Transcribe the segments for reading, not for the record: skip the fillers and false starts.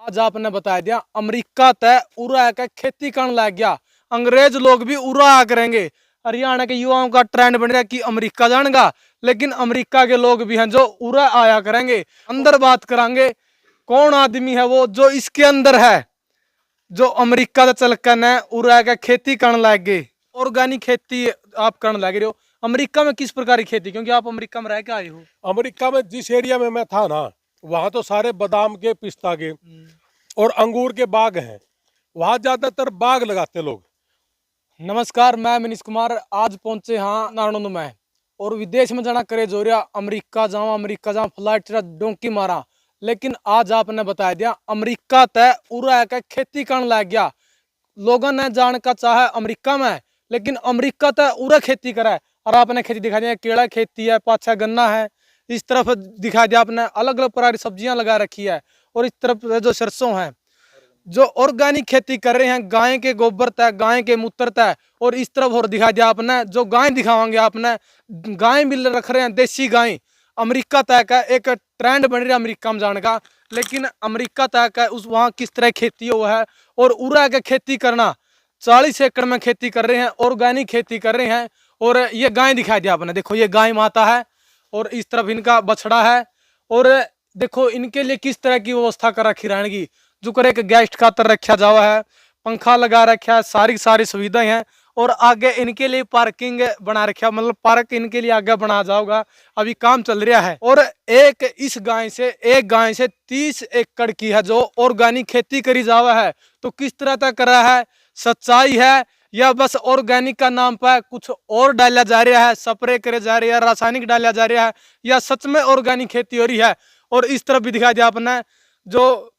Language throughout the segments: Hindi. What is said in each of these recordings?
आज आपने बता दिया अमेरिका तय उरा का खेती करने लग गया। अंग्रेज लोग भी उरा आ करेंगे। हरियाणा के युवाओं का ट्रेंड बन रहा है कि अमेरिका जानेगा, लेकिन अमेरिका के लोग भी हैं जो उरा आया करेंगे। अंदर बात करेंगे कौन आदमी है वो जो इसके अंदर है, जो अमेरिका से चल कर न उरा का खेती करने लग गए। ऑर्गेनिक खेती आप करने लग रहे हो। अमेरिका में किस प्रकार की खेती, क्योंकि आप अमेरिका में रह के आए हो। अमेरिका में जिस एरिया में मैं था ना, वहाँ तो सारे बादाम के, पिस्ता के और अंगूर के बाग हैं। वहाँ ज्यादातर बाग लगाते लोग। नमस्कार, मैं मनीष कुमार। आज पहुंचे हाँ नारनौंद में, और विदेश में जाना करे जो रहा अमेरिका जाऊँ फ्लाइट डोंकी मारा। लेकिन आज आपने बता दिया अमेरिका तय उरा का खेती करने लग गया। लोगों ने जान का चाहे अमेरिका में, लेकिन अमेरिका तय उरा खेती करा है। और आपने खेती दिखा दिया, केला खेती है, पाछा गन्ना है। इस तरफ दिखा दिया आपने अलग अलग प्रकार की सब्जियां लगा रखी है। और इस तरफ जो सरसों है, जो ऑर्गेनिक खेती कर रहे हैं, गाय के गोबर तय, गाय के मूत्र तय। और इस तरफ और दिखा दिया आपने, जो गाय दिखावांगे आपने, गाय भी रख रहे हैं देसी गाय। अमेरिका तय का एक ट्रेंड बन रहा है अमेरिका में जाने का। लेकिन अमेरिका तय का उस वहाँ किस तरह खेती हुआ है, और उरा का खेती करना 40 एकड़ में खेती कर रहे हैं, ऑर्गेनिक खेती कर रहे हैं। और ये गाय दिखा दिया आपने, देखो ये गाय माता है, और इस तरफ इनका बछड़ा है। और देखो इनके लिए किस तरह की व्यवस्था कर रखी रहने की, जो कर एक गेस्ट खातर रखा जावा है, पंखा लगा रखा है, सारी सुविधाएं हैं। और आगे इनके लिए पार्किंग बना रखा, मतलब पार्क इनके लिए आगे बना जाओगा, अभी काम चल रहा है। और एक गाय से 30 एकड़ की है जो ऑर्गेनिक खेती करी जावा है। तो किस तरह तक कर रहा है, सच्चाई है या बस ऑर्गेनिक का नाम पर कुछ और डाला जा रहा है, स्प्रे करे जा रहा है, रासायनिक डाला जा रहा है, या सच में ऑर्गेनिक खेती हो रही है। और इस तरफ भी दिखा दिया आपने, जो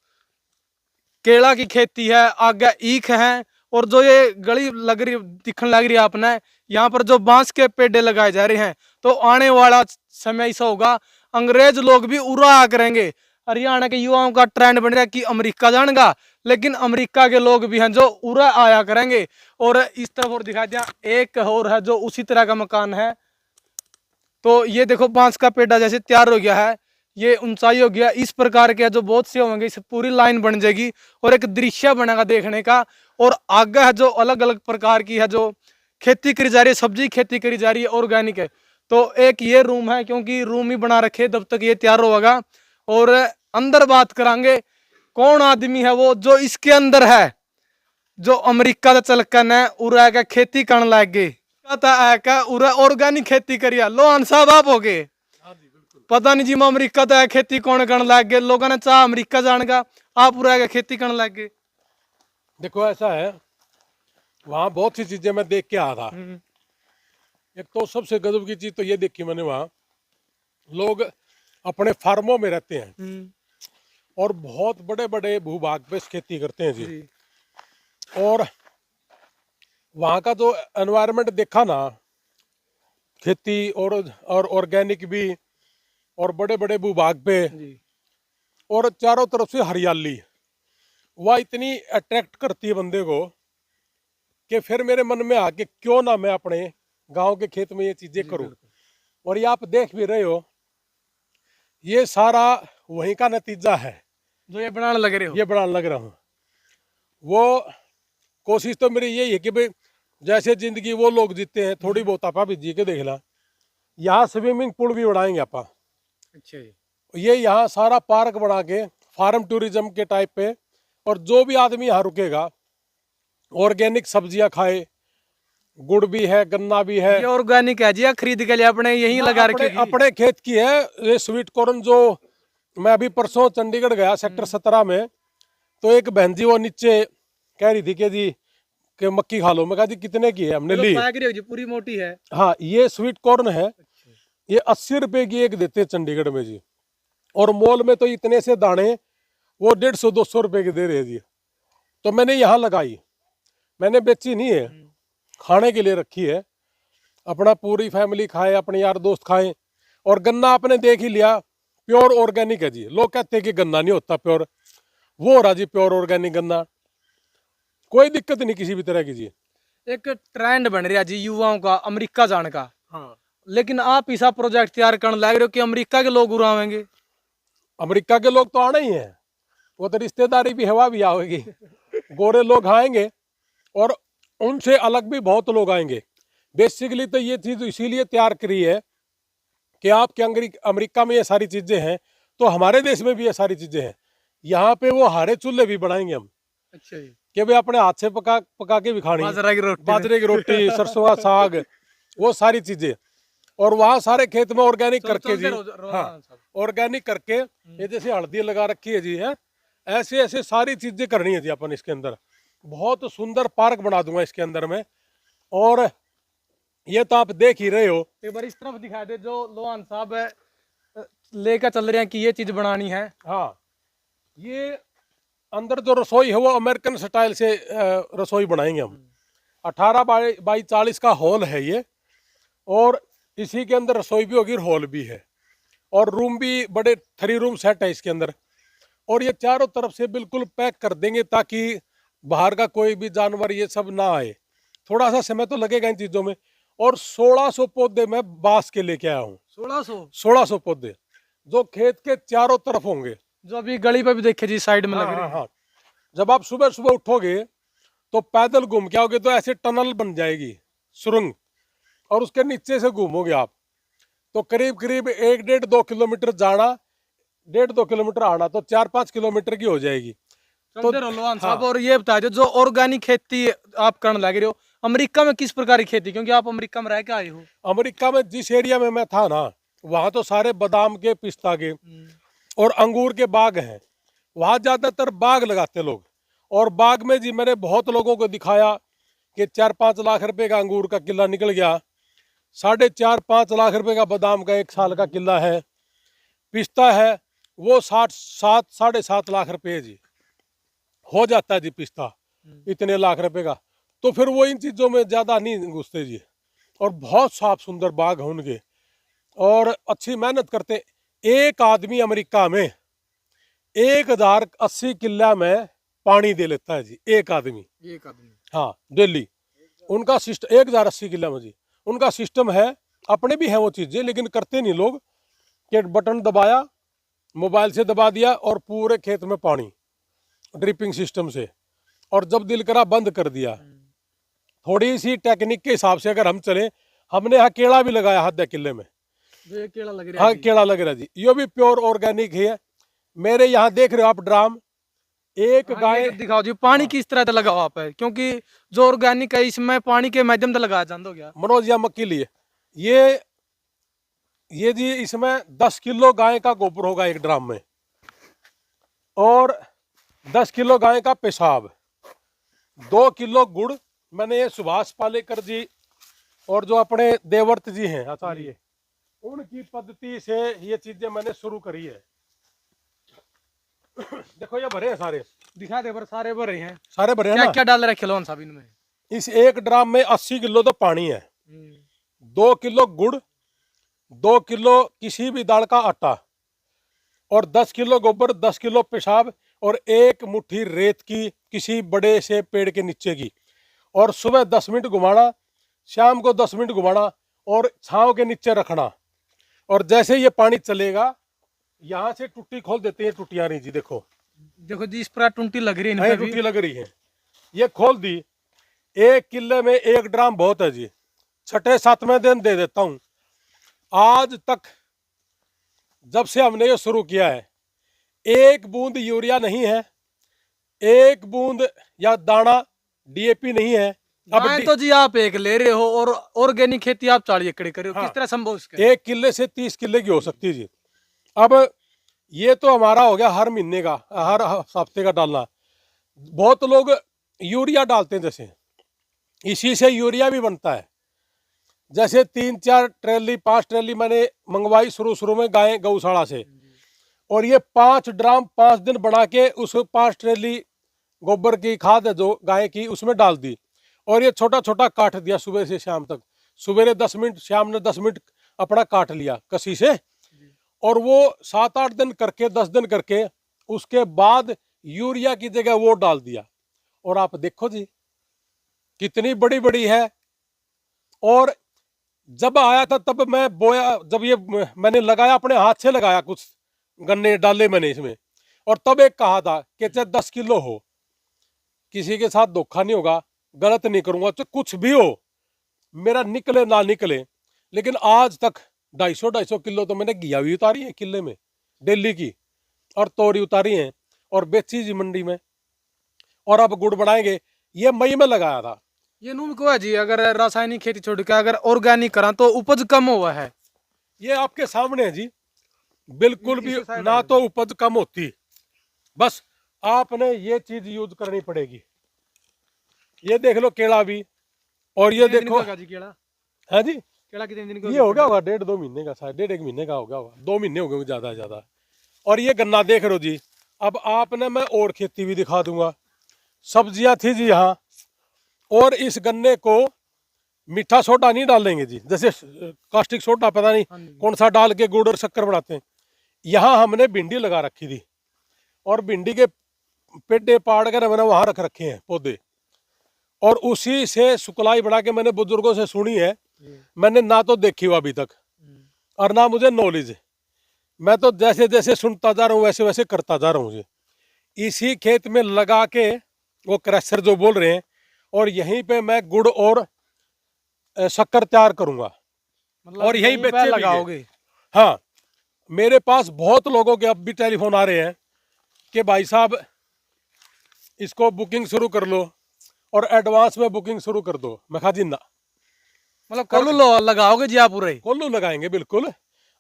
केला की खेती है, आगे ईख है। और जो ये गली लग रही दिखने लग रही है आपने, यहाँ पर जो बांस के पेड़ लगाए जा रहे हैं। तो आने वाला समय ऐसा होगा, अंग्रेज लोग भी उरा आ करेंगे। हरियाणा के युवाओं का ट्रेंड बन रहा है कि अमेरिका जानेगा, लेकिन अमेरिका के लोग भी हैं जो उरा आया करेंगे। और इस तरफ और दिखा दिया एक और है जो उसी तरह का मकान है। तो ये देखो बांस का पेड़ा जैसे तैयार हो गया है, ये ऊंचाई हो गया। इस प्रकार के जो बहुत से होंगे, इस पूरी लाइन बन जाएगी और एक दृश्य बनेगा देखने का। और आगे है जो अलग अलग प्रकार की है जो खेती करी जा रही है, सब्जी खेती करी जा रही है, ऑर्गेनिक है। तो एक ये रूम है, क्योंकि रूम ही बना रखे तब तक ये तैयार होगा। और अंदर बात करांगे कौन आदमी है वो जो इसके अंदर है, जो अमेरिका से चल कर न उरा का खेती करने लग गए। का उरा ऑर्गेनिक खेती करिया लोहान साहब आप हो गए। पता नहीं जी मैं अमेरिका तो खेती कौन करने लग गए, लोगों ने चाह अमेरिका जाने का, आप पूरा खेती करने लग गए। देखो ऐसा है, वहाँ बहुत सी चीजें मैं देख के आया था। एक तो सबसे गजब की चीज तो ये देखी मैंने, वहाँ लोग अपने फार्मों में रहते हैं और बहुत बड़े बड़े भूभाग पे खेती करते हैं जी। और वहाँ का जो एनवायरनमेंट देखा ना, खेती और ऑर्गेनिक भी, और बड़े बड़े भूभाग पे, और चारों तरफ से हरियाली, वह इतनी अट्रैक्ट करती है बंदे को कि फिर मेरे मन में आ कि क्यों ना मैं अपने गांव के खेत में ये चीजें करूं। और ये आप देख भी रहे हो, ये सारा वहीं का नतीजा है जो ये बनाने लग रहे हो। ये बनाने लग रहा हूँ। वो कोशिश तो मेरी यही है कि भाई जैसे जिंदगी वो लोग जीते हैं, थोड़ी बहुत आपा भी जी के देख ला। यहाँ स्विमिंग पूल भी बनाएंगे आपा। अच्छा जी। ये यहाँ सारा पार्क बना के फार्म टूरिज्म के टाइप पे, और जो भी आदमी यहाँ रुकेगा ऑर्गेनिक सब्जियां खाए। गुड़ भी है, गन्ना भी है। ये ऑर्गेनिक है जी, खरीद के लिए अपने यहीं लगा रखे। अपने खेत की है ये स्वीट कॉर्न। जो मैं अभी परसों चंडीगढ़ गया सेक्टर 17 में, तो एक बहन जी वो नीचे कह रही थी कि जी कि मक्की खा लो। मैं कहा जी कितने की है, हमने ली। जी पूरी मोटी है। हाँ, ये स्वीट कॉर्न है। ये 80 रुपए की एक देते हैं चंडीगढ़ में जी, और मॉल में तो इतने से दाने वो 150-200 रुपए के दे रहे हैं जी। तो मैंने यहाँ लगाई, मैंने बेची नहीं है, खाने के लिए रखी है। अपना पूरी फैमिली खाए, अपने यार दोस्त खाएं। और गन्ना आपने देख ही लिया, प्योर ऑर्गेनिक है जी। लोग कहते हैं कि गन्ना नहीं होता प्योर, वो हो रहा जी प्योर ऑर्गेनिक गन्ना। कोई दिक्कत नहीं किसी भी तरह की जी। एक ट्रेंड बन रहा जी युवाओं का अमेरिका जाने का। हाँ, लेकिन आप ऐसा प्रोजेक्ट तैयार करने लग रहे हो कि अमेरिका के लोग उड़ावेंगे। अमेरिका के लोग तो आना ही है। वो तो रिश्तेदारी भी हवा भी आओगी। गोरे लोग आएंगे और उनसे अलग भी बहुत लोग आएंगे। बेसिकली तो ये चीज़ इसीलिए तैयार करी है कि आपके अमेरिका में ये सारी चीज़ें हैं तो हमारे देश में भी ये सारी चीज़ें हैं। यहाँ पे वो हरे चूल्हे भी बनाएंगे हम। अच्छा जी। कि भाई अपने हाथ से पका पका के भी खानी है। बाजरे की रोटी, सरसों का साग, वो सारी चीजें। और वहाँ सारे खेत में ऑर्गेनिक करके जी, हाँ ऑर्गेनिक करके, ये जैसे हल्दी लगा रखी है जी, है ऐसे ऐसे सारी चीजें करनी है जी अपन इसके अंदर। बहुत सुंदर पार्क बना दूंगा इसके अंदर में। और ये तो आप देख ही रहे हो। एक बार इस तरफ दिखा दे जो लोहान साहब लेकर चल रहे हैं कि ये चीज बनानी है। हाँ, ये अंदर जो रसोई है वो अमेरिकन स्टाइल से रसोई बनाएंगे हम। 18 बाई 40 का हॉल है ये, और इसी के अंदर रसोई भी होगी और हॉल भी है, और रूम भी बड़े 3 रूम सेट है इसके अंदर। और ये चारों तरफ से बिल्कुल पैक कर देंगे ताकि बाहर का कोई भी जानवर ये सब ना आए। थोड़ा सा समय तो लगेगा इन चीज़ों में। और 1600 पौधे मैं बांस के लेके आया हूँ। 1600 पौधे जो खेत के चारों तरफ होंगे, जो अभी गली पे भी देखे जी साइड में लग रहे हैं। हाँ, जब आप सुबह सुबह उठोगे तो पैदल घूम के आओगे तो ऐसे टनल बन जाएगी, सुरंग, और उसके नीचे से घूमोगे आप तो करीब करीब 1-1.5-2 किलोमीटर जाना, 1.5-2 किलोमीटर आना, तो 4-5 किलोमीटर की हो जाएगी। तो रोहन साहब, और ये बता दो जो ऑर्गेनिक खेती आप करने लग रहे हो, अमेरिका में किस प्रकार की खेती, क्योंकि आप अमेरिका में रह के आए हो। अमेरिका में जिस एरिया में मैं था ना, वहाँ तो सारे बादाम के, पिस्ता के और अंगूर के बाग हैं। वहाँ ज़्यादातर बाग लगाते लोग। और बाग में जी मैंने बहुत लोगों को दिखाया कि 4-5 लाख रुपए का अंगूर का किला निकल गया, 4.5-5 लाख रुपए का बादाम का 1 साल का किला है, पिस्ता है वो 7.5 लाख रुपए जी हो जाता है जी पिस्ता, इतने लाख रुपए का। तो फिर वो इन चीज़ों में ज़्यादा नहीं घुसते जी। और बहुत साफ सुंदर बाग है उनके, और अच्छी मेहनत करते। एक आदमी अमेरिका में 1080 किला में पानी दे लेता है जी, एक आदमी। हाँ, दिल्ली उनका सिस्टम 1080 किला में जी, उनका सिस्टम है। अपने भी है वो चीज़ें, लेकिन करते नहीं लोग कि बटन दबाया, मोबाइल से दबा दिया और पूरे खेत में पानी ड्रिपिंग सिस्टम से, और जब दिल करा बंद कर दिया। थोड़ी सी टेक्निक के हिसाब से अगर हम चले, हमने यहाँ केला भी लगाया आधे किले में। केला लग रहा है। हाँ, केला लग रहा है जी, ये भी प्योर ऑर्गेनिक है। मेरे यहाँ देख रहे हो आप ड्राम, एक गाय दिखाओ जी पानी किस तरह से लगा हुआ पे, क्योंकि जो ऑर्गेनिक है इसमें पानी के माध्यम से लगाया जाता हो गया। मनोज या मक्की लिए ये जी, इसमें 10 किलो गाय का गोबर होगा एक ड्राम में, और 10 किलो गाय का पेशाब, 2 किलो गुड़। मैंने ये सुभाष पालेकर जी और जो अपने देवर्त जी हैं आचार्य, उनकी पद्धति से ये चीजें मैंने शुरू करी है। देखो ये भरे हैं सारे, दिखा दे, पर सारे भरे हैं। सारे भरे हैं क्या ना। क्या डाल रखे लोन साहब इनमें? इस एक ड्राम में 80 किलो तो पानी है, 2 किलो गुड़, 2 किलो किसी भी दाल का आटा, और 10 किलो गोबर, 10 किलो पेशाब, और 1 मुट्ठी रेत की किसी बड़े से पेड़ के नीचे की। और सुबह 10 मिनट घुमाना, शाम को 10 मिनट घुमाना, और छांव के नीचे रखना। और जैसे ये पानी चलेगा, यहाँ से टुट्टी खोल देते हैं, टुट्टियां रही जी, देखो जी इस पर टुंटी लग रही है, टुट्टी लग रही है। ये खोल दी, 1 किले में 1 ड्राम बहुत है जी। 6-7वें दिन दे देता हूँ। आज तक जब से हमने ये शुरू किया है, 1 बूंद यूरिया नहीं है, 1 बूंद या दाना डीएपी नहीं है। अब तो जी आप 1 ले रहे हो और ऑर्गेनिक खेती आप 40 एकड़ कर रहे हो। हाँ, किस तरह संभव है? 1 किले से 30 किले की हो सकती है जी। अब ये तो हमारा हो गया हर महीने का, हर हफ्ते का डालना। बहुत लोग यूरिया डालते हैं, जैसे इसी से यूरिया भी बनता है। जैसे 3-4 ट्रेली 5 ट्रेली मैंने मंगवाई शुरू में गाय गौशाला से, और ये 5 ड्राम 5 दिन बना के उस 5 ट्रेली गोबर की खाद है जो गाय की, उसमें डाल दी, और ये छोटा छोटा काट दिया सुबह से शाम तक। सुबह 10 मिनट, शाम ने 10 मिनट अपना काट लिया कसी से, और वो 7-8 दिन करके, 10 दिन करके, उसके बाद यूरिया की जगह वो डाल दिया। और आप देखो जी कितनी बड़ी बड़ी है। और जब आया था तब मैं बोया, जब ये मैंने लगाया, अपने हाथ से लगाया, कुछ गन्ने डाले मैंने इसमें, और तब एक कहा था कि चाहे 10 किलो हो, किसी के साथ धोखा नहीं होगा, गलत नहीं करूंगा, तो कुछ भी हो, मेरा निकले ना निकले। लेकिन आज तक 250 किलो तो मैंने घिया भी उतारी है किले में दिल्ली की, और तोरी उतारी है और बेची जी मंडी में। और अब गुड़ बनाएंगे, ये मई में लगाया था। ये नूम को है जी, अगर रासायनिक खेती छोड़ के अगर ऑर्गेनिक करा तो उपज कम हुआ है। ये आपके सामने है जी, बिल्कुल भी ना तो उपज कम होती, बस आपने ये चीज यूज करनी पड़ेगी। ये देख लो केला भी, और ये देखो जी केला, है जी, केला कितने दिन का ये हो गया होगा 1.5-2 महीने का, शायद 1.5-1 महीने का हो गया होगा, 2 महीने हो गए ज्यादा से ज्यादा। और ये गन्ना देख लो जी। अब आपने, मैं और खेती भी दिखा दूंगा। सब्जियां थी जी यहाँ, और इस गन्ने को मीठा सोडा नहीं डालेंगे जी, जैसे कास्टिक सोडा पता नहीं कौन सा डाल के गुड़ और शक्कर बनाते हैं। यहाँ हमने भिंडी लगा रखी थी, और भिंडी के पेड़े पाड़ कर मैंने वहां रख रखे हैं पौधे, और उसी से सुकलाई बना के मैंने बुजुर्गों से सुनी है, मैंने ना तो देखी हुआ अभी तक और ना मुझे नॉलेज है। मैं तो जैसे जैसे सुनता जा रहा हूँ वैसे वैसे करता जा रहा हूँ जी। इसी खेत में लगा के वो क्रैशर जो बोल रहे हैं, और यहीं पे मैं गुड़ और शक्कर तैयार करूंगा, मतलब और यहीं बेचे लगाओगे? हाँ, मेरे पास बहुत लोगों के अब भी टेलीफोन आ रहे हैं कि भाई साहब इसको बुकिंग शुरू कर लो और एडवांस में बुकिंग शुरू कर दो। मैं कहा जी ना, मतलब कोल्लू लगाओगे जी आप पूरे? कोल्लू लगाएंगे बिल्कुल।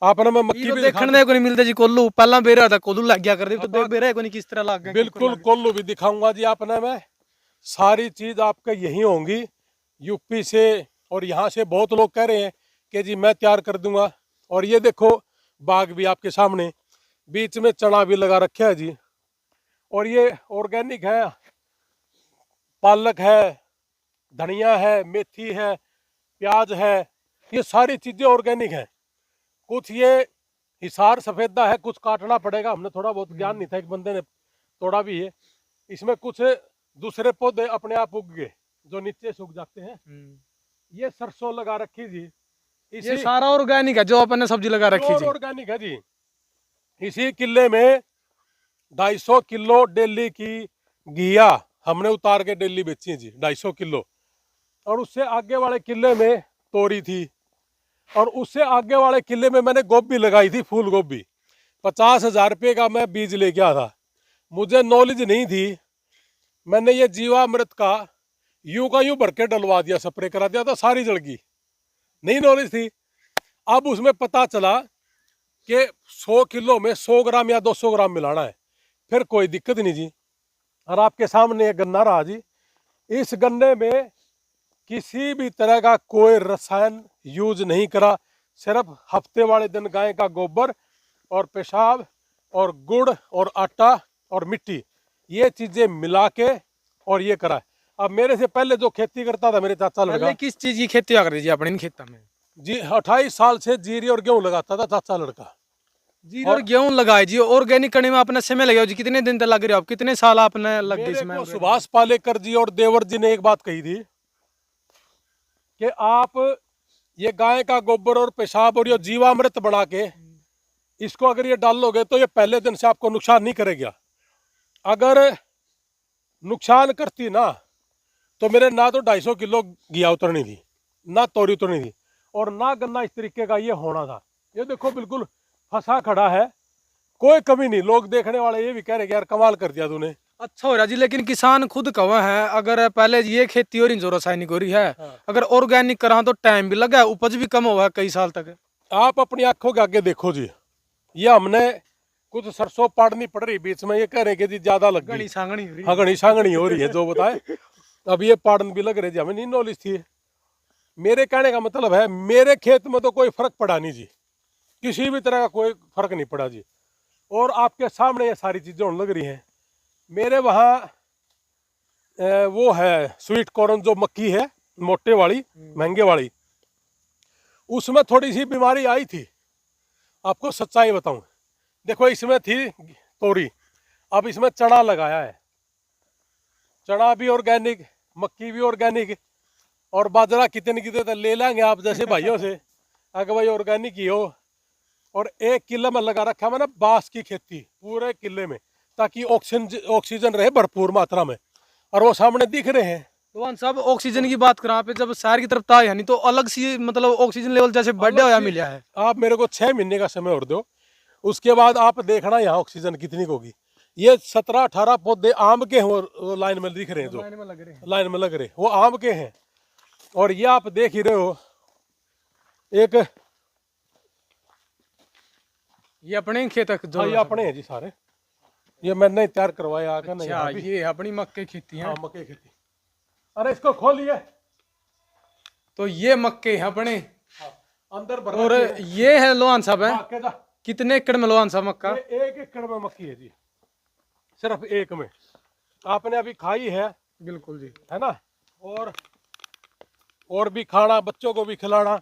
आपने मैं मक्की भी देखने को नहीं मिलता जी कोल्लू, पहला बेरा था कोल्लू लग गया कर दे, तो देख बेरा को नहीं किस तरह लग गया। बिल्कुल कोल्लू भी दिखाऊंगा जी आपने। मैं सारी चीज आपके यहीं होंगी, यूपी से और यहाँ से बहुत लोग कह रहे हैं कि जी मैं तैयार कर दूंगा। और ये देखो बाग भी आपके सामने, बीच में चना भी लगा रखा है जी, और ये ऑर्गेनिक है, पालक है, धनिया है, मेथी है, प्याज है, ये सारी चीजें ऑर्गेनिक हैं। कुछ ये हिसार सफेदा है, कुछ काटना पड़ेगा, हमने थोड़ा बहुत ज्ञान नहीं था, एक बंदे ने तोड़ा भी है। इसमें कुछ दूसरे पौधे अपने आप उग गए जो नीचे सूख जाते हैं। ये सरसों लगा रखी जी, ये सारा ऑर्गेनिक है जो अपने सब्जी लगा रखी जी? ऑर्गेनिक है जी। इसी किले में 250 किलो दिल्ली की घिया हमने उतार के दिल्ली बेची है जी, 250 किलो। और उससे आगे वाले किले में तोरी थी, और उससे आगे वाले किले में मैंने गोभी लगाई थी, फूल गोभी। 50,000 रुपये का मैं बीज लेके आया था, मुझे नॉलेज नहीं थी। मैंने ये जीवामृत का यूं का यूं भर के डलवा दिया, स्प्रे करा दिया था, सारी जड़ गई, नहीं नॉलेज थी। अब उसमें पता चला कि 100 किलो में 100 ग्राम या 200 ग्राम मिलाना है, फिर कोई दिक्कत नहीं जी। और आपके सामने ये गन्ना रहा जी, इस गन्ने में किसी भी तरह का कोई रसायन यूज नहीं करा, सिर्फ हफ्ते वाले दिन गाय का गोबर और पेशाब और गुड़ और आटा और मिट्टी, ये चीजें मिला के और ये करा। अब मेरे से पहले जो खेती करता था मेरे चाचा लड़का, किस चीज की खेती कर जी अपने इन खेतों में? जी 28 साल से जीरी और गेहूं लगाता था चाचा लड़का। जीरी और गेहूं लगाए जी, ऑर्गेनिक करने में अपना समय लगे जी? कितने दिन तक लग रहे हो आप, कितने साल आपने लग गए इसमें? सुभाष पालेकर जी और देवर जी ने एक बात कही थी कि आप ये गाय का गोबर और पेशाब और ये जीवामृत बना के इसको अगर ये डाल लोगे तो ये पहले दिन से आपको नुकसान नहीं करेगा। अगर नुकसान करती ना तो मेरे ना तो 250 किलो घिया उतरनी थी, ना तोरी उतरनी थी, और ना गन्ना इस तरीके का ये होना था। ये देखो बिल्कुल फंसा खड़ा है, कोई कमी नहीं। लोग देखने वाले ये भी कह रहे कि यार कमाल कर दिया तूने। अच्छा हो रहा जी, लेकिन किसान खुद कवा है, अगर पहले ये खेती हो रही जो रासायनिक हो रही है, हाँ। अगर ऑर्गेनिक करा तो टाइम भी लगा, उपज भी कम हुआ है कई साल तक। आप अपनी आंखों के आगे देखो जी, ये हमने कुछ सरसों पाड़नी पड़ रही बीच में, ये कह रहे कि जी ज्यादा लग गई, घनी सांगनी हो रही है। हाँ घनी सांगनी हो रही है जो बताए। अब ये पाड़न भी लग रही जी, हमें नहीं नॉलेज थी। मेरे कहने का मतलब है मेरे खेत में तो कोई फर्क पड़ा नहीं जी, किसी भी तरह का कोई फर्क नहीं पड़ा जी। और आपके सामने ये सारी चीजें होने लग रही हैं। मेरे वहाँ वो है स्वीट कॉर्न जो मक्की है मोटे वाली महंगे वाली, उसमें थोड़ी सी बीमारी आई थी। आपको सच्चाई बताऊं, देखो इसमें थी तोरी, अब इसमें चना लगाया है, चना भी ऑर्गेनिक, मक्की भी ऑर्गेनिक, और बाजरा कितने कितने ले लेंगे आप जैसे भाइयों से अगर भाई ऑर्गेनिक ही हो। और 1 किले में लगा रखा मैंने बांस की खेती, पूरे किले में ताकि ऑक्सीजन रहे भरपूर मात्रा में, और वो सामने दिख रहे हैं। लोहान साहब ऑक्सीजन की बात करा पे, जब शहर की तरफ था यानी तो अलग सी मतलब ऑक्सीजन लेवल जैसे बढ़िया होया मिला है। आप मेरे को 6 महीने का समय और दो, उसके बाद आप देखना यहाँ ऑक्सीजन कितनी होगी। ये 17-18 पौधे आम के हैं, वो लाइन में दिख रहे हैं, जो लाइन में लग रहे हैं, लाइन में लग रहे वो आम के हैं। और ये आप देख ही रहे हो, एक ये अपने ही खेत जो हाँ, ये अपने हैं जी सारे, ये मैंने तैयार करवाया आकर। नहीं अच्छा, ये अपनी मक्के खेती है। हाँ, मक्के खेती। अरे इसको खोलिए, तो ये मक्के हैं अपने, अंदर भर और रखी है। ये है लोहान साहब है, बाकायदा कितने एकड़ में लोहान साहब मक्का? ये 1 एकड़ में मक्की है जी, सिर्फ एक में। आपने अभी खाई है, बिल्कुल जी, है ना, और भी खाना, बच्चों को भी खिलाना,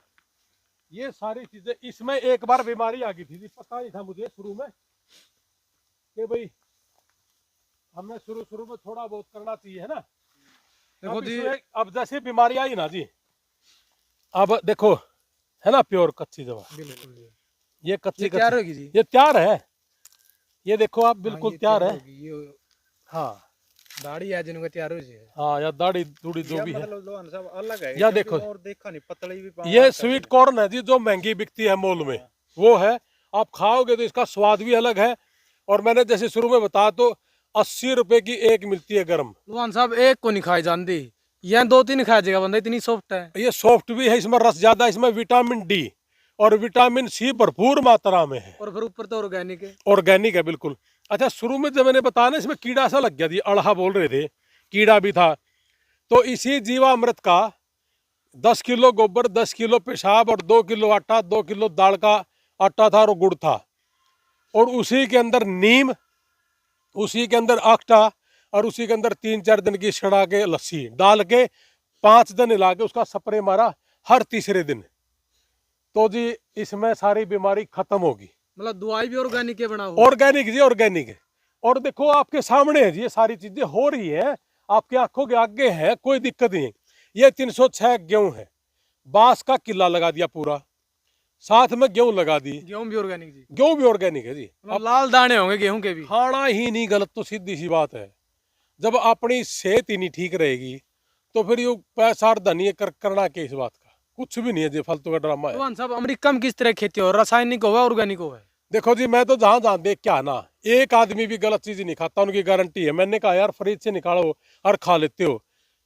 ये सारी चीजें। इसमें एक बार बीमारी आ गई थी, पता नहीं था मुझे शुरू में कि भाई हमें शुरू में थोड़ा बहुत करना चाहिए, है ना। देखो जी, अब जैसे बीमारी आई ना जी, अब देखो, है ना, प्योर कच्ची दवा, बिल्कुल जी, ये कच्ची तैयार होगी जी, ये तैयार है, ये देखो आप, बिल्कुल ये तैयार है। होगी, ये हाँ दाढ़ी है जिनका तैयार हो जाए। हाँ, या दाढ़ी दूढ़ी जो भी है, मतलब लोहान साहब अलग है, या देखो, और देखा नहीं, पतली भी ये स्वीट कॉर्न है जी, जो महंगी बिकती है मॉल में, वो है। आप खाओगे तो इसका स्वाद भी अलग है। और मैंने जैसे शुरू में बताया, तो 80 रुपए की एक मिलती है गर्म। लोहान साहब एक को नहीं खाई जानती, यह 2-3 खा जाएगा बंदा, इतनी सॉफ्ट है। ये सॉफ्ट भी है, इसमें रस ज्यादा है, इसमें विटामिन डी और विटामिन सी भरपूर मात्रा में है, और फिर ऊपर तो ऑर्गेनिक है। ऑर्गेनिक है बिल्कुल। अच्छा, शुरू में जब मैंने बताया ना, इसमें कीड़ा सा लग गया थी, अड़हा बोल रहे थे, कीड़ा भी था। तो इसी जीवामृत का 10 किलो गोबर, 10 किलो पेशाब और 2 किलो आटा, 2 किलो दाल का आटा था और गुड़ था, और उसी के अंदर नीम, उसी के अंदर आटा, और उसी के अंदर 3-4 दिन की सड़ा के लस्सी डाल के 5 दिन हिला के उसका स्प्रे मारा हर तीसरे दिन। तो जी इसमें सारी बीमारी खत्म होगी। मतलब दवाई भी ऑर्गेनिक है बना हुआ। ऑर्गेनिक जी, ऑर्गेनिक है। और देखो आपके सामने है जी, ये सारी चीजें हो रही है, आपके आंखों के आगे है, कोई दिक्कत नहीं। ये 306 गेहूं है, बांस का किला लगा दिया पूरा, साथ में गेहूं लगा दी। गेहूं भी ऑर्गेनिक जी, गेहूं भी ऑर्गेनिक है जी। मतलब लाल दाने होंगे गेहूं के भी। खाना ही नहीं गलत, तो सीधी सी बात है। जब अपनी सेहत ही नहीं ठीक रहेगी, तो फिर ये पैसा और धनिया करना के इस बात का कुछ भी नहीं है जी, फालतू का ड्रामा है। लोहान साहब अमेरिका में किस तरह खेती हो, रासायनिक हो ऑर्गेनिक हो? देखो जी, मैं तो जहां जहां देख के आना, एक आदमी भी गलत चीज नहीं खाता, उनकी गारंटी है। मैंने कहा यार फ्रिज से निकालो और खा लेते हो,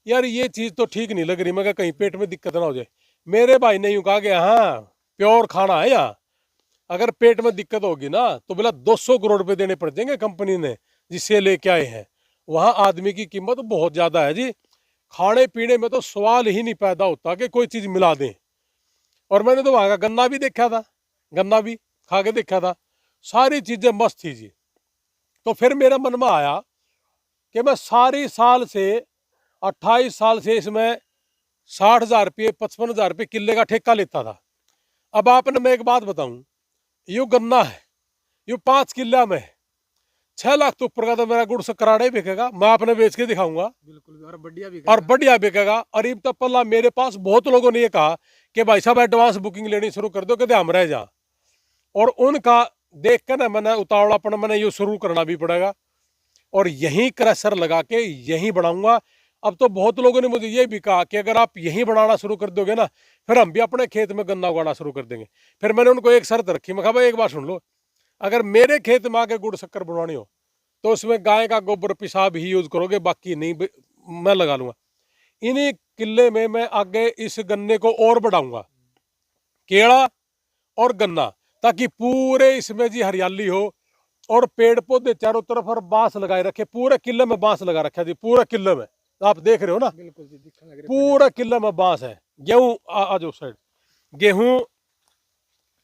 यार ये चीज तो ठीक नहीं लग रही, मैं कहीं पेट में दिक्कत ना हो जाए। मेरे भाई ने यूं कहा कि हाँ प्योर खाना है यहाँ, अगर पेट में दिक्कत होगी ना तो बोला 200 करोड़ रुपए देने पड़ जाएंगे कंपनी ने जिससे लेके आए हैं। वहां आदमी की कीमत बहुत ज्यादा है जी, खाने पीने में तो सवाल ही नहीं पैदा होता कि कोई चीज मिला दें। और मैंने तो वहां का गन्ना भी देखा था, गन्ना भी खा के देखा था, सारी चीजें मस्त थी जी। तो फिर मेरे मन में आया कि मैं सारी साल से 28 साल से इसमें 60,000 रुपये 55,000 रुपये किले का ठेका लेता था। अब आपने, मैं एक बात बताऊं, यूं गन्ना है, यूं 5 किला में 6 लाख तो ऊपर का तो मेरा गुड़ कराड़े बिकेगा, मैं आपने बेच के दिखाऊंगा, बिल्कुल, और बढ़िया भी और बढ़िया बिकेगा। और इब तक पल्ला मेरे पास बहुत लोगों ने ये कहा कि भाई साहब एडवांस बुकिंग लेनी शुरू कर दो, कहते हम रह जा। और उनका देख कर ना मैंने उतावलापन, मैंने ये शुरू करना भी पड़ेगा, और यहीं क्रैशर लगा के यहीं बनाऊंगा। अब तो बहुत लोगों ने मुझे ये भी कहा कि अगर आप यहीं बनाना शुरू कर दोगे ना, फिर हम भी अपने खेत में गन्ना उगाना शुरू कर देंगे। फिर मैंने उनको एक शर्त रखी, मैं कहा भाई एक बार सुन लो, अगर मेरे खेत में आके गुड़ शक्कर बनवानी हो तो उसमें गाय का गोबर पेशाब ही यूज करोगे, बाकी नहीं मैं लगा लूंगा। इन्हीं किले में मैं आगे इस गन्ने को और बढ़ाऊंगा, केला और गन्ना, ताकि पूरे इसमें जी हरियाली हो, और पेड़ पौधे चारों तरफ, और बांस लगाए रखे, पूरे किले में बांस लगा रखा जी, पूरे किले में आप देख रहे हो ना, बिल्कुल जी, दिखने लग रहे पूरे किले में बांस है। गेहूं आ जाओ साइड, गेहूं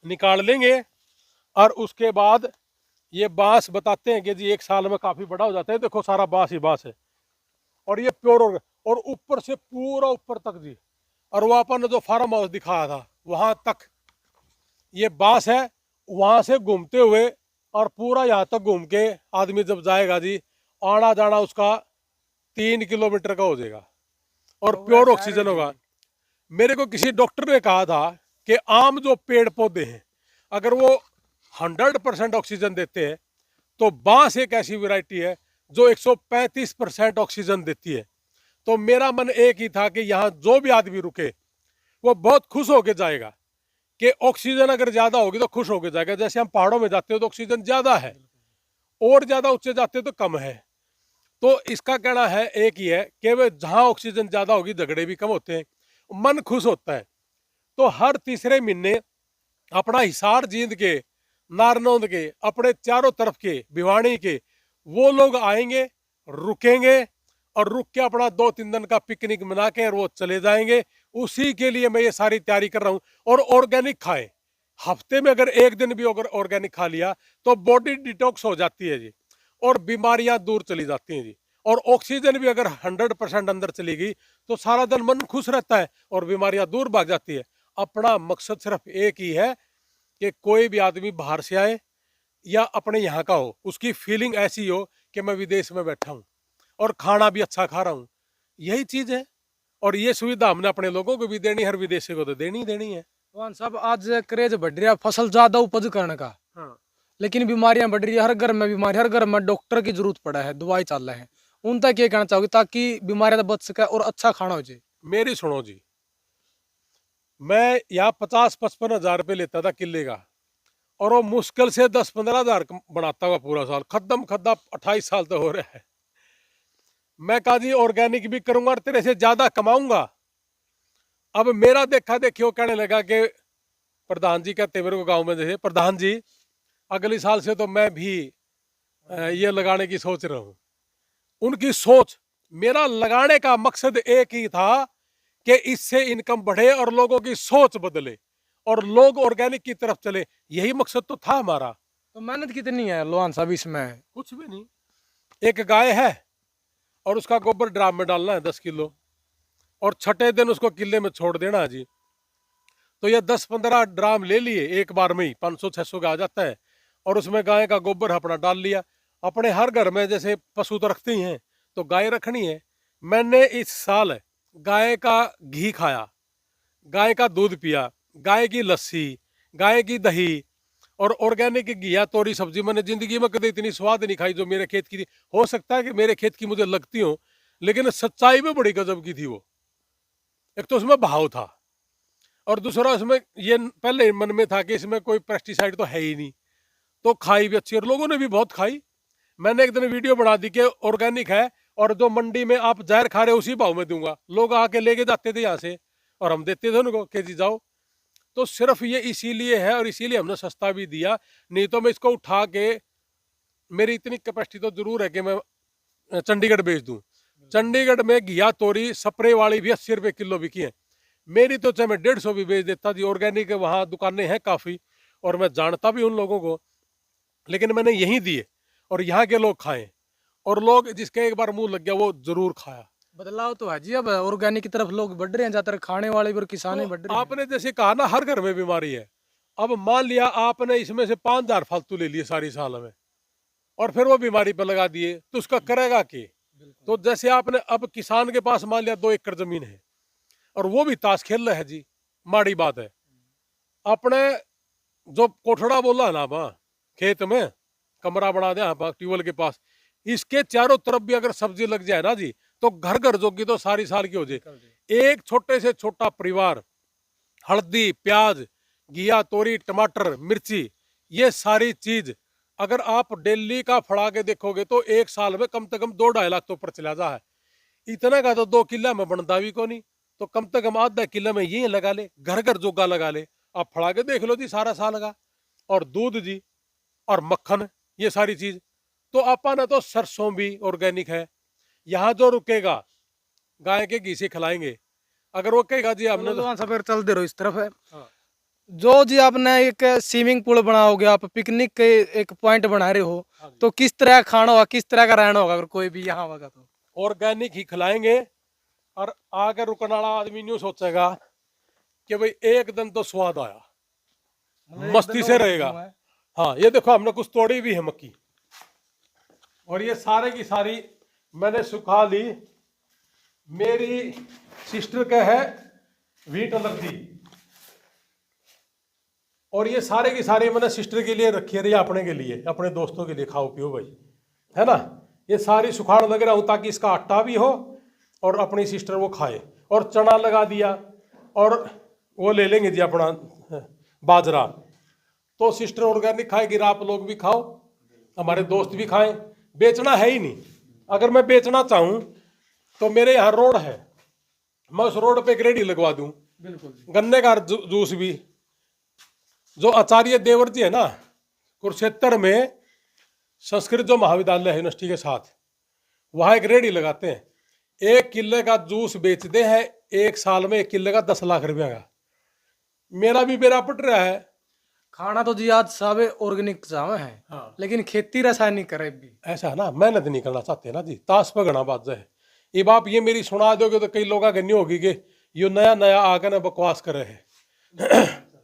निकाल लेंगे, और उसके बाद ये बांस बताते हैं कि जी 1 साल में काफी बड़ा हो जाता है। देखो सारा बांस ही बांस है, और ये प्योर और ऊपर से पूरा ऊपर तक जी, और वो अपन ने जो फार्म हाउस दिखाया था वहां तक ये बांस है। वहां से घूमते हुए और पूरा यहाँ तक घूम के आदमी जब जाएगा जी, आना जाना उसका 3 किलोमीटर का हो जाएगा, और प्योर ऑक्सीजन होगा। मेरे को किसी डॉक्टर ने कहा था कि आम जो पेड़ पौधे हैं, अगर वो 100% ऑक्सीजन देते हैं तो बांस एक ऐसी वैरायटी है जो 135% ऑक्सीजन देती है। तो मेरा मन एक ही था कि यहाँ जो भी आदमी रुके वो बहुत खुश होके जाएगा कि ऑक्सीजन अगर ज्यादा होगी तो खुश होके जाएगा। जैसे हम पहाड़ों में जाते हो तो ऑक्सीजन ज्यादा है, और ज्यादा ऊंचे जाते हो तो कम है। तो इसका कहना है एक ही है कि वे जहां ऑक्सीजन ज्यादा होगी झगड़े भी कम होते हैं, मन खुश होता है। तो हर तीसरे महीने अपना हिसार जींद के, नारनौंद के, अपने चारों तरफ के, भिवानी के, वो लोग आएंगे, रुकेंगे और रुक के अपना 2-3 दिन का पिकनिक मना के और वो चले जाएंगे। उसी के लिए मैं ये सारी तैयारी कर रहा हूँ। और ऑर्गेनिक खाएं, हफ्ते में अगर एक दिन भी अगर ऑर्गेनिक खा लिया तो बॉडी डिटॉक्स हो जाती है जी, और बीमारियां दूर चली जाती हैं जी। और ऑक्सीजन भी अगर 100% अंदर चली गई तो सारा दिन मन खुश रहता है और बीमारियां दूर भाग जाती है। अपना मकसद सिर्फ एक ही है कि कोई भी आदमी बाहर से आए या अपने यहाँ का हो, उसकी फीलिंग ऐसी हो कि मैं विदेश में बैठा हूँ और खाना भी अच्छा खा रहा हूँ। यही चीज है, और ये सुविधा हमने अपने लोगों को भी देनी है, हर विदेशी को तो देनी है। रोहन साहब, आज क्रेज बढ़ रहा है फसल ज्यादा उपज करने का, हाँ। लेकिन बीमारियां बढ़ रही है, हर घर में बीमारी, हर घर में डॉक्टर की जरूरत पड़ा है, दवाई चल रहे हैं। उन तक ये कहना चाहोगे ताकि बीमारियां बच सके और अच्छा खाना हो जाए? मेरी सुनो जी, मैं यहाँ 50-55 हजार रुपये लेता था किले का, और वो मुश्किल से 10-15 हजार बनाता हुआ पूरा साल, खद्दम खद्दा 28 साल तो हो रहा है। मैं कहा जी ऑर्गेनिक भी करूंगा और तेरे से ज्यादा कमाऊंगा। अब मेरा देखा देखी वो कहने लगा कि प्रधान जी कहते मेरे को गांव में, जैसे प्रधान जी अगले साल से तो मैं भी ये लगाने की सोच रहा हूँ। उनकी सोच, मेरा लगाने का मकसद एक ही था कि इससे इनकम बढ़े और लोगों की सोच बदले और लोग ऑर्गेनिक की तरफ चले। यही मकसद तो था हमारा। तो मेहनत कितनी है लोहान साहब इसमें? कुछ भी नहीं, एक गाय है और उसका गोबर ड्राम में डालना है 10 किलो, और छठे दिन उसको किले में छोड़ देना है जी। तो ये 10-15 ड्राम ले लिए एक बार में ही, 500-600 का आ जाता है। और उसमें गाय का गोबर अपना डाल लिया। अपने हर घर में जैसे पशु तो रखते ही हैं, तो गाय रखनी है। मैंने इस साल गाय का घी खाया, गाय का दूध पिया, गाय की लस्सी, गाय की दही और ऑर्गेनिक घिया तोरी सब्जी मैंने जिंदगी में कभी इतनी स्वाद नहीं खाई जो मेरे खेत की थी। हो सकता है कि मेरे खेत की मुझे लगती हो, लेकिन सच्चाई में बड़ी गजब की थी वो। एक तो उसमें भाव था, और दूसरा उसमें ये पहले मन में था कि इसमें कोई पेस्टिसाइड तो है ही नहीं, तो खाई भी अच्छी और लोगों ने भी बहुत खाई। मैंने एक दिन वीडियो बना दी कि ऑर्गेनिक है और जो मंडी में आप जहर खा रहे हो उसी भाव में दूंगा। लोग आके लेके जाते थे यहाँ से और हम देते थे उनको कि जी जाओ। तो सिर्फ ये इसीलिए है और इसीलिए हमने सस्ता भी दिया, नहीं तो मैं इसको उठा के, मेरी इतनी कैपेसिटी तो जरूर है कि मैं चंडीगढ़ बेच दूं। चंडीगढ़ में घिया तोरी स्प्रे वाली भी 80 रुपये किलो बिकी है। मेरी तो चाहे मैं 150 भी बेच देता जी। ऑर्गेनिक के वहाँ दुकानें हैं काफ़ी और मैं जानता भी उन लोगों को, लेकिन मैंने यहीं दिए और यहाँ के लोग खाएं, और लोग जिसके एक बार मुंह लग गया वो जरूर खाया। बदलाव तो है जी, अब ऑर्गेनिक की तरफ लोग बढ़ रहे हैं, ज्यादातर खाने वाले भी और किसान ही बढ़ रहे हैं। आपने जैसे कहा ना हर घर में बीमारी है। अब मान लिया आपने इसमें से 5,000 फालतू ले लिए सारी साल में और फिर वो बीमारी पर लगा दिए, तो उसका करेगा के? तो जैसे आपने, अब किसान के पास मान लिया 2 एकड़ जमीन है और वो भी ताश खेल रहा है जी, माड़ी बात है। अपने जो कोठड़ा बोला है ना वहाँ खेत में कमरा बना दिया ट्यूबवेल के पास, इसके चारों तरफ भी अगर सब्जी लग जाए ना जी, तो घर घर जोगी तो सारी साल की हो जाए। एक छोटे से छोटा परिवार हल्दी, प्याज, घिया तोरी, टमाटर, मिर्ची, ये सारी चीज अगर आप डेली का फड़ा के देखोगे तो एक साल में कम से कम 2-2.5 लाख तो ऊपर चला जा है। इतना का तो 2 किला में बनता भी को नहीं, तो कम से कम आधा किला में ये लगा ले, घर घर जोगा लगा ले। आप फड़ा के देख लो जी सारा साल का। और दूध जी और मक्खन, ये सारी चीज तो आपा ना, तो सरसों भी ऑर्गेनिक है। यहाँ जो रुकेगा गाय के घी से खिलाएंगे, अगर वो कहेगा जी हमने तो सब चल दे रहो इस तरफ है। हाँ। जो जी आपने एक स्विमिंग पूल बनाओगे, आप पिकनिक के एक पॉइंट बना रहे हो, हाँ जी। तो किस तरह का खाना होगा, किस तरह का रहना होगा अगर कोई भी यहाँ होगा तो? ऑर्गेनिक ही खिलाएंगे। और आकर रुकने वाला आदमी न्यू सोचेगा कि भाई एक दिन तो स्वाद आया, मस्ती से रहेगा। हाँ, ये देखो हमने कुछ तोड़ी भी है मक्की, और ये सारे की सारी मैंने सुखा ली। मेरी सिस्टर का है व्हीट एलर्जी, और ये सारे की सारे मैंने सिस्टर के लिए रखी है, या अपने के लिए, अपने दोस्तों के लिए खाओ पियो भाई, है ना। ये सारी सुखाड़ लग रहा हूँ ताकि इसका आटा भी हो और अपनी सिस्टर वो खाए। और चना लगा दिया, और वो ले लेंगे जी अपना बाजरा। तो सिस्टर ऑर्गेनिक खाएगी, आप लोग भी खाओ, हमारे दोस्त भी खाएं। बेचना है ही नहीं। अगर मैं बेचना चाहूँ तो मेरे यहाँ रोड है, मैं उस रोड पे एक रेडी लगवा दूं, बिल्कुल। गन्ने का जूस भी। जो आचार्य देवर जी है ना, कुरुक्षेत्र में संस्कृत जो महाविद्यालय है यूनिवर्सिटी के साथ, वहाँ एक रेडी लगाते हैं, 1 किले का जूस बेचते हैं, 1 साल में 1 किले का 10 लाख रुपया का। मेरा भी बेरा पट रहा है। खाना तो जी आज सब ऑर्गेनिक जावे है, हाँ। लेकिन खेती रासायनिक करे भी। ऐसा है ना, मेहनत नहीं करना चाहते ना जी, ताश पगड़ा बात है। ये बात ये मेरी सुना दोगे तो कई लोग नहीं होगी कि ये नया नया आकर ना बकवास करे है।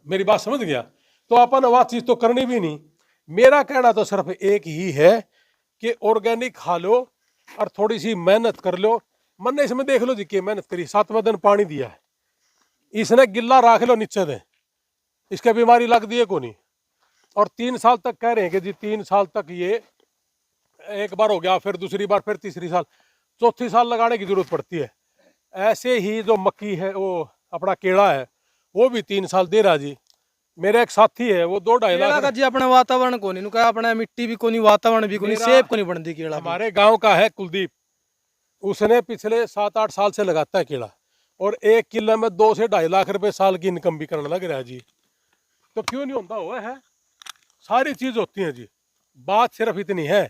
मेरी बात समझ गया। तो अपन वह चीज तो करनी भी नहीं। मेरा कहना तो सिर्फ एक ही है कि ऑर्गेनिक खा लो और थोड़ी सी मेहनत कर लो। मैंने इसमें देख लो जी कि मेहनत करी, 7वां दिन पानी दिया है, इसने गिल्ला रख लो नीचे दे, इसके बीमारी लग दी है को नहीं। और 3 साल तक कह रहे हैं कि जी 3 साल तक ये, एक बार हो गया, फिर दूसरी बार, फिर तीसरी साल, चौथी साल लगाने की जरूरत पड़ती है। ऐसे ही जो मक्की है, वो अपना केड़ा है, वो भी 3 साल दे रहा जी। मेरा एक साथी है, वो 2-2.5 केला का लाख। जी अपने वातावरण को नहीं नुका, अपने मिट्टी भी को नहीं, वातावरण भी को नहीं, मेरा- सेब को नहीं बनती केला भी। हमारे गांव का है कुलदीप, उसने पिछले 7-8 साल से लगाता है केला, और 1 किलो में 2 से 2.5 लाख रुपए साल की इनकम भी करने लग रहा है जी। तो क्यों नहीं होता हुआ है, सारी चीज होती है जी। बात सिर्फ इतनी है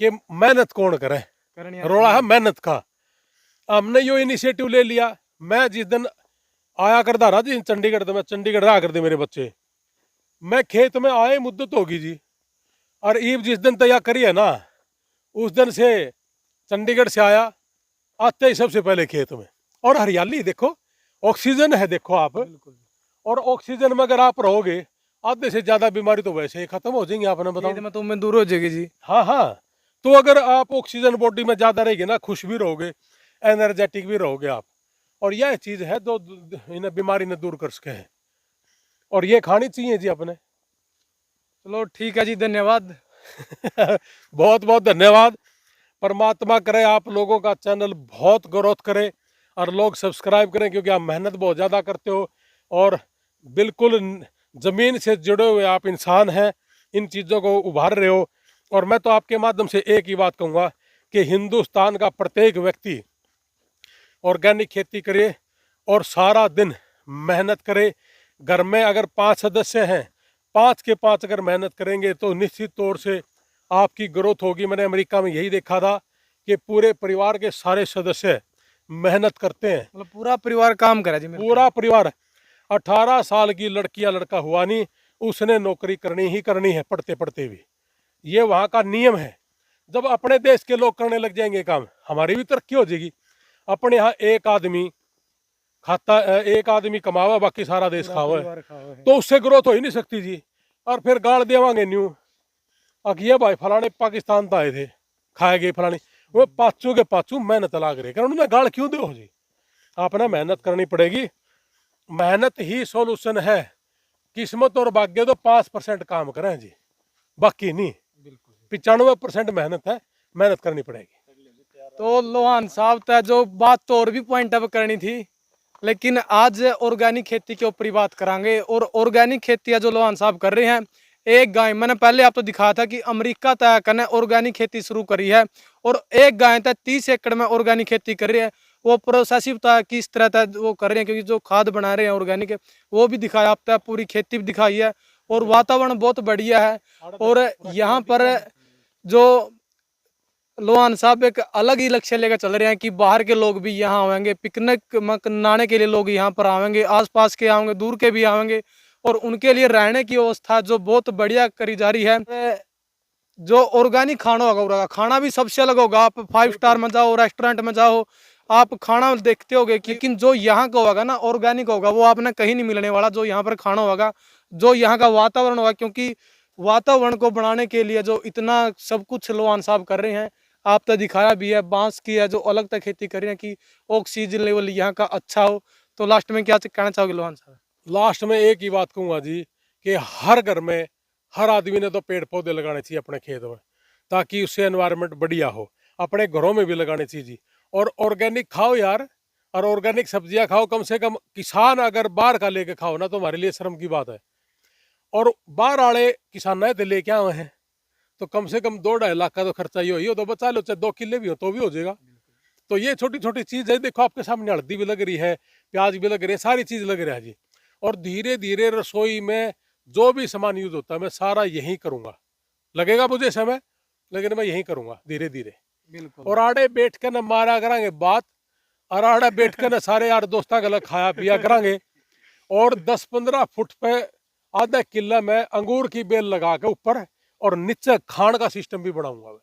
कि मेहनत कौन करे, करनी रोड़ा है मेहनत का। हमने यो इनिशिएटिव ले लिया। मैं जिस दिन आया करता रहा जी चंडीगढ़, तो मैं चंडीगढ़ रहा करते मेरे बच्चे, मैं खेत में आए मुद्दत होगी जी। और ईब जिस दिन तैयार करी है ना, उस दिन से चंडीगढ़ से आया, आते ही सबसे पहले खेत में। और हरियाली देखो, ऑक्सीजन है देखो आप, और ऑक्सीजन में अगर आप रहोगे, आधे से ज्यादा बीमारी तो वैसे ही खत्म हो जाएंगी। आपने बताओ, में तो मैं दूर हो जाएगी जी। हाँ हाँ। तो अगर आप ऑक्सीजन बॉडी में ज्यादा रहेगी ना, खुश भी रहोगे, एनर्जेटिक भी रहोगे आप। और यह चीज है जो इन्हें बीमारी ने दूर कर सके है, और ये खानी चाहिए जी अपने। चलो ठीक है जी, धन्यवाद। बहुत बहुत धन्यवाद। परमात्मा करे आप लोगों का चैनल बहुत ग्रोथ करे, और लोग सब्सक्राइब करें, क्योंकि आप मेहनत बहुत ज़्यादा करते हो, और बिल्कुल ज़मीन से जुड़े हुए आप इंसान हैं, इन चीज़ों को उभार रहे हो। और मैं तो आपके माध्यम से एक ही बात कहूँगा कि हिंदुस्तान का प्रत्येक व्यक्ति ऑर्गेनिक खेती करे और सारा दिन मेहनत करे। घर में अगर 5 सदस्य हैं, 5 के 5 अगर मेहनत करेंगे तो निश्चित तौर से आपकी ग्रोथ होगी। मैंने अमेरिका में यही देखा था कि पूरे परिवार के सारे सदस्य मेहनत करते हैं, मतलब पूरा परिवार काम करे जी। पूरा परिवार। 18 साल की लड़की या लड़का हुआ नहीं, उसने नौकरी करनी ही करनी है, पढ़ते पढ़ते भी। ये वहाँ का नियम है। जब अपने देश के लोग करने लग जाएंगे काम, हमारी भी तरक्की हो जाएगी। अपने यहाँ एक आदमी खाता, एक आदमी कमावा, बाकी सारा देश खावा है, तो उससे ग्रोथ हो ही नहीं सकती जी। और फिर गाड़ देवांगे न्यू अगिए भाई फलाने पाकिस्तान तो आए थे, खाए गए फलानी, वो पाचू के पाचू मेहनत लाग रहे, उन्होंने गाड़ क्यों दो जी। आपने मेहनत करनी पड़ेगी, मेहनत ही सॉल्यूशन है। किस्मत और भाग्य तो 5% काम करें जी, बाकी नहीं। 95% मेहनत है, मेहनत करनी पड़ेगी। तो लोहान साहब था जो बात तो और भी पॉइंट अप करनी थी, लेकिन आज ऑर्गेनिक खेती के ऊपर ही बात करांगे। और ऑर्गेनिक खेती जो लोहान साहब कर रहे हैं, एक गाय मैंने पहले आपको दिखाया था कि अमेरिका तय करने ऑर्गेनिक खेती शुरू करी है, और एक गाय तक 30 एकड़ में ऑर्गेनिक खेती कर रही है। वो प्रोसेस भी किस तरह तक वो कर रहे हैं, क्योंकि जो खाद बना रहे हैं ऑर्गेनिक वो भी दिखाया आप तक, पूरी खेती भी दिखाई है, और वातावरण बहुत बढ़िया है। और यहाँ पर जो लोहान साहब एक अलग ही लक्ष्य लेकर चल रहे हैं कि बाहर के लोग भी यहाँ आवेंगे, पिकनिक मनाने के लिए लोग यहाँ पर आवेंगे, आसपास के आवेंगे, दूर के भी आवेंगे, और उनके लिए रहने की व्यवस्था जो बहुत बढ़िया करी जा रही है। जो ऑर्गेनिक खाना होगा, खाना भी सबसे अलग होगा। आप 5 स्टार में जाओ, रेस्टोरेंट में जाओ, आप खाना देखते होगे, लेकिन जो यहाँ का होगा ना ऑर्गेनिक होगा, वो आपने कहीं नहीं मिलने वाला। जो यहाँ पर खाना होगा, जो यहाँ का वातावरण होगा, क्योंकि वातावरण को बनाने के लिए जो इतना सब कुछ लोहान साहब कर रहे हैं, आप तो दिखाया भी है, बांस की है जो अलग तक खेती कर रहे हैं कि ऑक्सीजन लेवल यहाँ का अच्छा हो। तो लास्ट में क्या कहना चाहोगे लोहान साहब? लास्ट में एक ही बात कहूँगा जी कि हर घर में हर आदमी ने तो पेड़ पौधे लगाने चाहिए अपने खेत में, ताकि उससे एनवायरनमेंट बढ़िया हो। अपने घरों में भी लगाने चाहिए। और ऑर्गेनिक खाओ यार, और ऑर्गेनिक सब्जियां खाओ। कम से कम किसान अगर बाहर का लेके खाओ ना तो हमारे लिए शर्म की बात है। और बाहर वाले किसान तो लेके आए हैं तो कम से कम 2-2.5 लाख का तो खर्चा ही हो तो बचा लो, चाहे 2 किले भी हो तो भी हो जाएगा। तो ये छोटी छोटी चीज है। देखो आपके सामने हल्दी भी लग रही है, प्याज भी लग रही है, सारी चीज लग रही है जी। और धीरे धीरे रसोई में जो भी सामान यूज होता है मैं सारा यही करूंगा। लगेगा मुझे समय, लेकिन मैं यही करूंगा धीरे धीरे। बिल्कुल। और आड़े बैठ के न मारा करांगे बात, और आड़े बैठ के न सारे यार दोस्तों गलत खाया पिया करांगे। और 10-15 फुट पे आधा किला में अंगूर की बेल लगा के ऊपर, और नीचे खान का सिस्टम भी बनाऊंगा मैं।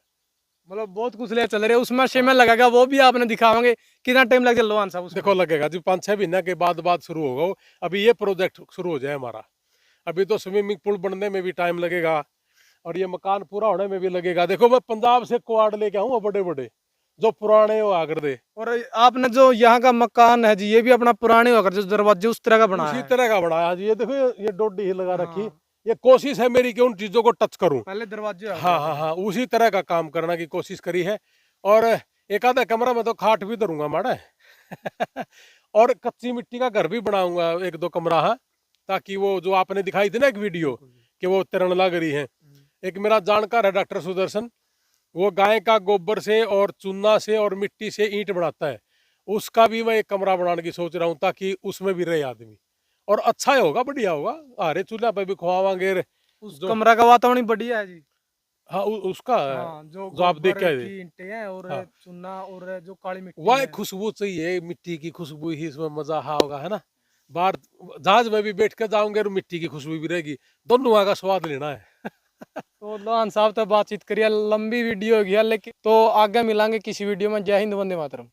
मतलब बहुत कुछ ले चल रहे हैं उसमें समय लगेगा, वो भी आपने दिखाओगे। कितना टाइम लग जाए लोहान साहब उसमें? देखो लगेगा जी 5-6 महीने के बाद शुरू होगा वो। अभी ये प्रोजेक्ट शुरू हो जाए हमारा। अभी तो स्विमिंग पूल बनने में भी टाइम लगेगा, और ये मकान पूरा होने में भी लगेगा। देखो मैं पंजाब से क्वाड लेके आऊंगा बड़े बड़े, जो पुराने हो आकर दे। और आपने जो यहाँ का मकान है जी, ये भी अपना पुराने होकर जो दरवाजे उस तरह का बनाया उसी है। तरह का बनाया जी। ये देखो ये डोडी ही लगा रखी। हाँ। ये कोशिश है मेरी कि उन चीजों को टच करूं। पहले दरवाजे हाँ हाँ हाँ, उसी तरह का काम करना की कोशिश करी है। और एक आधा कमरा में तो खाट भी धरूंगा माड़ा और कच्ची मिट्टी का घर भी बनाऊंगा 1-2 कमरा, है ताकि वो जो आपने दिखाई थी ना एक वीडियो कि वो तिरण लग रही है। एक मेरा जानकार है डॉक्टर सुदर्शन, वो गाय का गोबर से और चूना से और मिट्टी से ईंट बनाता है। उसका भी मैं एक कमरा बनाने की सोच रहा हूँ, ताकि उसमें भी रहे आदमी। और अच्छा ही होगा, बढ़िया होगा। अरे चूल्हा पे भी खुआवांगे। उस जो कमरा का वातावरण बढ़िया है जी। हाँ उसका हाँ, जो आप देख गोबर के की ईंटें हैं और हाँ। चूना और जो काली मिट्टी वह है। खुशबू चाहिए, मिट्टी की खुशबू ही इसमें मजा होगा, है ना। बाहर जहाज में भी बैठ कर जाओगे तो मिट्टी की खुशबू भी रहेगी। दोनों का स्वाद लेना है। तो लोहान साहब तो बातचीत करिए, लंबी वीडियो हो गया, लेकिन तो आगे मिलांगे किसी वीडियो में। जय हिंद, वंदे मातरम।